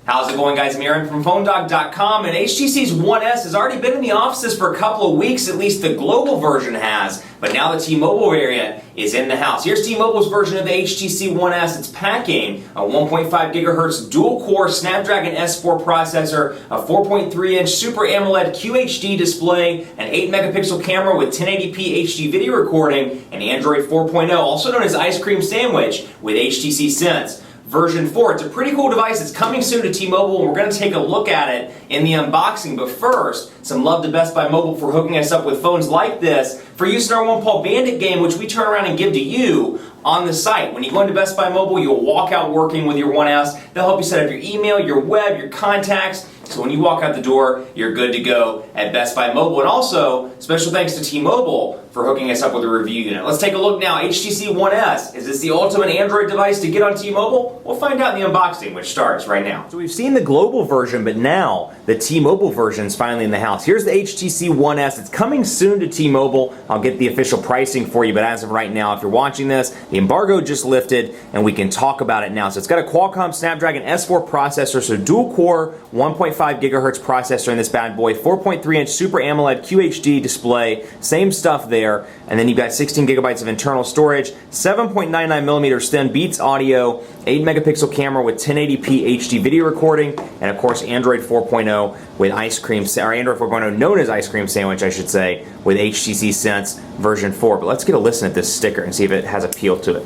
How's it going, guys? I'm Aaron from PhoneDog.com, and HTC's One S has already been in the offices for a couple of weeks, at least the global version has, but now the T-Mobile variant is in the house. Here's T-Mobile's version of the HTC One S. It's packing a 1.5 gigahertz dual-core Snapdragon S4 processor, a 4.3-inch Super AMOLED QHD display, an 8 megapixel camera with 1080p HD video recording, and Android 4.0, also known as Ice Cream Sandwich, with HTC Sense. Version 4. It's a pretty cool device. It's coming soon to T-Mobile, and we're going to take a look at it in the unboxing. But first, some love to Best Buy Mobile for hooking us up with phones like this for use in our One Paw Bandit game, which we turn around and give to you on the site. When you go into Best Buy Mobile, you'll walk out working with your One S. They'll help you set up your email, your web, your contacts. So when you walk out the door, you're good to go at Best Buy Mobile. And also, special thanks to T-Mobile for hooking us up with a review unit. Let's take a look now. HTC One S. Is this the ultimate Android device to get on T-Mobile? We'll find out in the unboxing, which starts right now. So we've seen the global version, but now the T-Mobile version is finally in the house. Here's the HTC One S. It's coming soon to T-Mobile. I'll get the official pricing for you, but as of right now, if you're watching this, the embargo just lifted, and we can talk about it now. So it's got a Qualcomm Snapdragon S4 processor, so dual-core, 1.5 gigahertz processor in this bad boy, 4.3-inch Super AMOLED QHD display, same stuff there, and then you've got 16 gigabytes of internal storage, 7.99 millimeters thin Beats audio, 8 megapixel camera with 1080p HD video recording, and of course Android 4.0 with Android 4.0 known as Ice Cream Sandwich, I should say, with HTC Sense version 4. But let's get a listen at this sticker and see if it has appeal to it.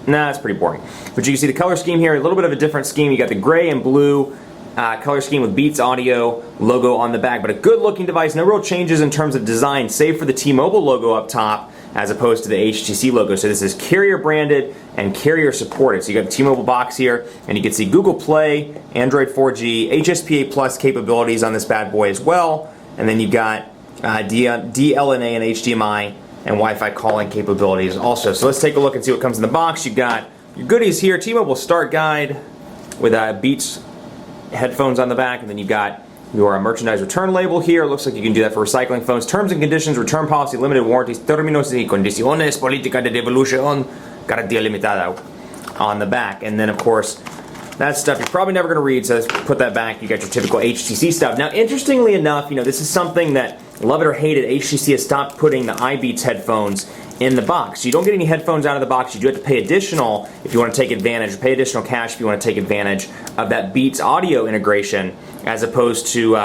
Nah, it's pretty boring. But you can see the color scheme here, a little bit of a different scheme. You got the gray and blue color scheme with Beats Audio logo on the back, but a good looking device. No real changes in terms of design, save for the T-Mobile logo up top as opposed to the HTC logo. So this is carrier branded and carrier supported. So you got the T-Mobile box here, and you can see Google Play, Android 4G, HSPA Plus capabilities on this bad boy as well. And then you've got DLNA and HDMI and Wi-Fi calling capabilities also. So let's take a look and see what comes in the box. You've got your goodies here, T-Mobile Start Guide with Beats headphones on the back, and then you've got your merchandise return label here. It looks like you can do that for recycling phones. Terms and conditions, return policy, limited warranties, términos y condiciones, política de devolución, garantía limitada on the back. And then, of course, that stuff you're probably never going to read, so let's put that back. You got your typical HTC stuff. Now, interestingly enough, this is something that, love it or hate it, HTC has stopped putting the iBeats headphones in the box. You don't get any headphones out of the box. You do have to pay additional if you want to take advantage, pay additional cash if you want to take advantage of that Beats audio integration, as opposed to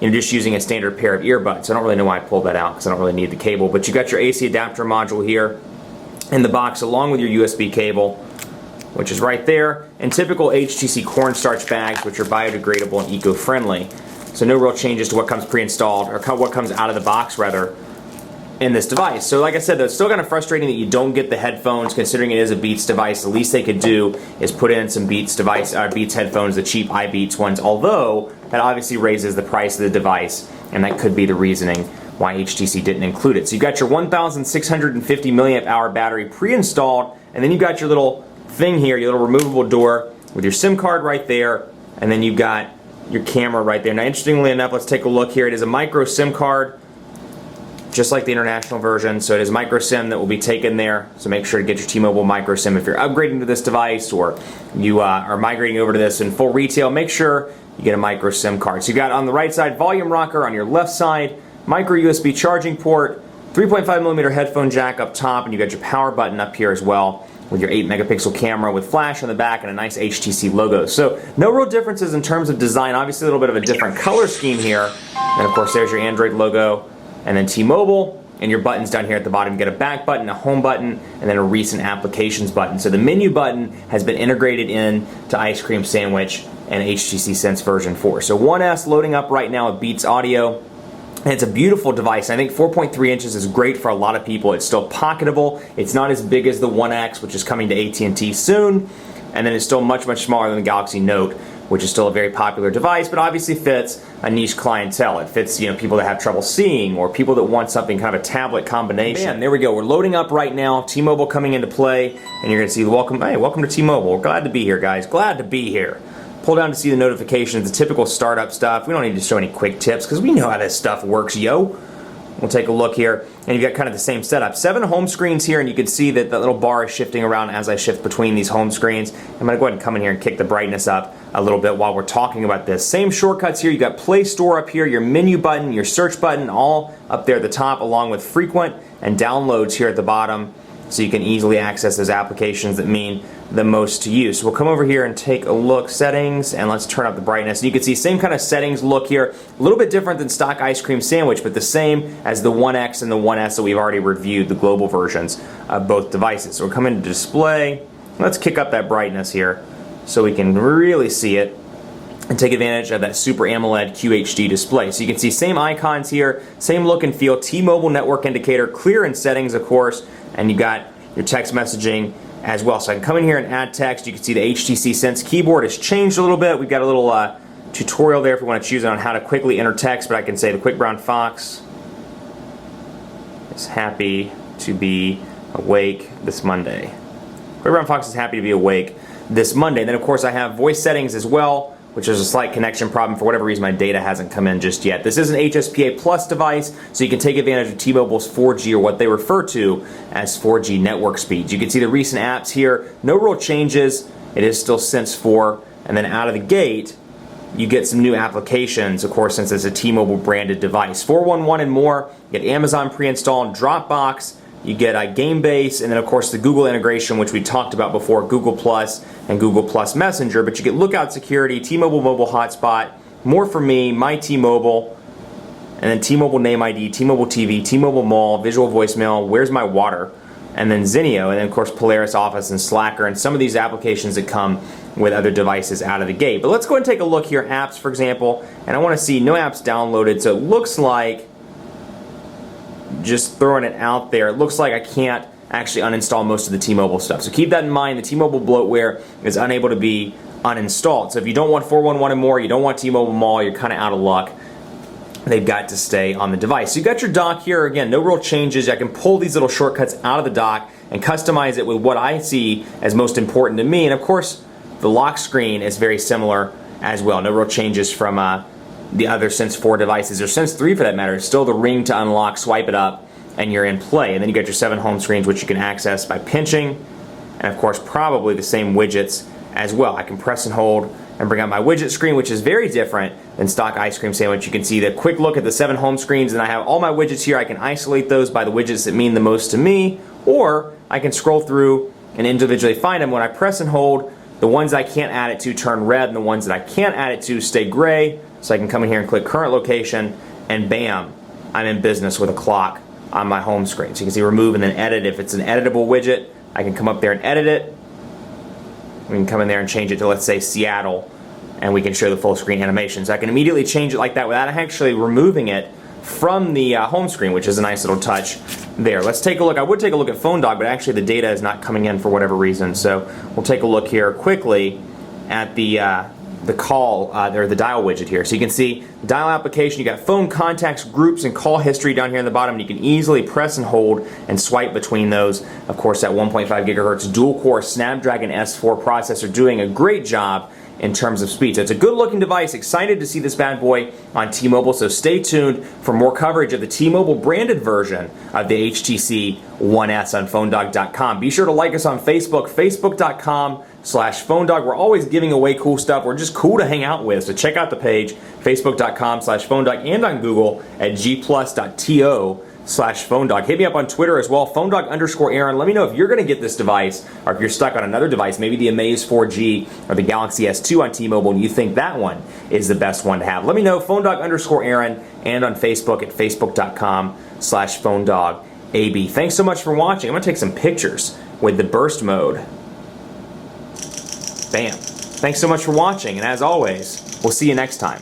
just using a standard pair of earbuds. I don't really know why I pulled that out, because I don't really need the cable. But you got your AC adapter module here in the box, along with your USB cable, which is right there, and typical HTC cornstarch bags, which are biodegradable and eco-friendly. So no real changes to what comes pre-installed, or what comes out of the box, rather, in this device. So like I said, though, it's still kind of frustrating that you don't get the headphones, considering it is a Beats device. The least they could do is put in some Beats headphones, the cheap iBeats ones, although that obviously raises the price of the device, and that could be the reasoning why HTC didn't include it. So you've got your 1,650 milliamp hour battery pre-installed, and then you've got your little thing here, your little removable door with your SIM card right there, and then you've got your camera right there. Now, interestingly enough, let's take a look here. It is a micro SIM card, just like the international version. So it is micro SIM that will be taken there. So make sure to get your T-Mobile micro SIM if you're upgrading to this device, or you are migrating over to this in full retail. Make sure you get a micro SIM card. So you got on the right side volume rocker, on your left side micro USB charging port, 3.5 millimeter headphone jack up top, and you got your power button up here as well, with your 8 megapixel camera with flash on the back and a nice HTC logo. So no real differences in terms of design. Obviously a little bit of a different color scheme here. And of course there's your Android logo, and then T-Mobile, and your buttons down here at the bottom. You get a back button, a home button, and then a recent applications button. So the menu button has been integrated in to Ice Cream Sandwich and HTC Sense version 4. So One S loading up right now with Beats Audio. And it's a beautiful device. I think 4.3 inches is great for a lot of people. It's still pocketable. It's not as big as the One X, which is coming to AT&T soon. And then it's still much, much smaller than the Galaxy Note, which is still a very popular device, but obviously fits a niche clientele. It fits, people that have trouble seeing, or people that want something kind of a tablet combination. Man, there we go. We're loading up right now. T-Mobile coming into play, and you're going to see welcome to T-Mobile. We're glad to be here, guys. Glad to be here. Pull down to see the notifications, the typical startup stuff. We don't need to show any quick tips, because we know how this stuff works, yo. We'll take a look here, and you've got kind of the same setup. 7 home screens here, and you can see that the little bar is shifting around as I shift between these home screens. I'm going to go ahead and come in here and kick the brightness up a little bit while we're talking about this. Same shortcuts here. You got Play Store up here, your menu button, your search button, all up there at the top, along with frequent and downloads here at the bottom, so you can easily access those applications that mean the most to you. So we'll come over here and take a look, settings, and let's turn up the brightness. And you can see same kind of settings look here, a little bit different than stock ice cream sandwich, but the same as the One X and the One S that we've already reviewed, the global versions of both devices. So we'll come into display, let's kick up that brightness here so we can really see it and take advantage of that Super AMOLED QHD display. So you can see same icons here, same look and feel, T-Mobile network indicator, clear in settings of course, and you got your text messaging as well. So I can come in here and add text. You can see the HTC Sense keyboard has changed a little bit. We've got a little tutorial there if we want to choose on how to quickly enter text, but I can say the quick brown fox is happy to be awake this Monday. Quick brown fox is happy to be awake this Monday. And then of course I have voice settings as well, which is a slight connection problem. For whatever reason, my data hasn't come in just yet. This is an HSPA Plus device, so you can take advantage of T-Mobile's 4G, or what they refer to as 4G network speeds. You can see the recent apps here. No real changes. It is still Sense 4. And then out of the gate, you get some new applications, of course, since it's a T-Mobile branded device. 411 and more. You get Amazon pre-installed, Dropbox, you get GameBase, and then of course the Google integration, which we talked about before, Google Plus and Google Plus Messenger. But you get Lookout Security, T-Mobile Mobile Hotspot, More For Me, My T-Mobile, and then T-Mobile Name ID, T-Mobile TV, T-Mobile Mall, Visual Voicemail, Where's My Water, and then Zenio, and then of course Polaris Office and Slacker, and some of these applications that come with other devices out of the gate. But let's go and take a look here, apps for example, and I want to see no apps downloaded, so it looks like, just throwing it out there, it looks like I can't actually uninstall most of the T-Mobile stuff. So keep that in mind. The T-Mobile bloatware is unable to be uninstalled. So if you don't want 411 and more, you don't want T-Mobile Mall, you're kind of out of luck. They've got to stay on the device. So you got your dock here. Again, no real changes. I can pull these little shortcuts out of the dock and customize it with what I see as most important to me. And of course, the lock screen is very similar as well. No real changes from the other Sense 4 devices, or Sense 3 for that matter. It's still the ring to unlock, swipe it up, and you're in play. And then you got your 7 home screens, which you can access by pinching, and of course probably the same widgets as well. I can press and hold and bring up my widget screen, which is very different than stock ice cream sandwich. You can see the quick look at the 7 home screens, and I have all my widgets here. I can isolate those by the widgets that mean the most to me, or I can scroll through and individually find them. When I press and hold, the ones I can't add it to turn red, and the ones that I can't add it to stay gray. So I can come in here and click current location, and bam, I'm in business with a clock on my home screen. So you can see remove and then edit. If it's an editable widget, I can come up there and edit it. We can come in there and change it to, let's say, Seattle, and we can show the full screen animation. So I can immediately change it like that without actually removing it from the home screen, which is a nice little touch there. Let's take a look. I would take a look at Phone Dog, but actually the data is not coming in for whatever reason. So we'll take a look here quickly at the call, or the dial widget here. So you can see dial application, you got phone contacts, groups, and call history down here in the bottom. You can easily press and hold and swipe between those. Of course, that 1.5 gigahertz dual-core Snapdragon S4 processor doing a great job in terms of speed. So it's a good looking device. Excited to see this bad boy on T-Mobile, so stay tuned for more coverage of the T-Mobile branded version of the HTC One S on PhoneDog.com. Be sure to like us on Facebook, Facebook.com/PhoneDog. We're always giving away cool stuff. We're just cool to hang out with, so check out the page, Facebook.com/PhoneDog, and on Google at gplus.to/PhoneDog. Hit me up on Twitter as well, PhoneDog_Aaron. Let me know if you're going to get this device, or if you're stuck on another device, maybe the Amaze 4G or the Galaxy S2 on T-Mobile, and you think that one is the best one to have. Let me know, PhoneDog_Aaron, and on Facebook at Facebook.com/PhoneDogAB. Thanks so much for watching. I'm going to take some pictures with the burst mode. Bam. Thanks so much for watching, and as always, we'll see you next time.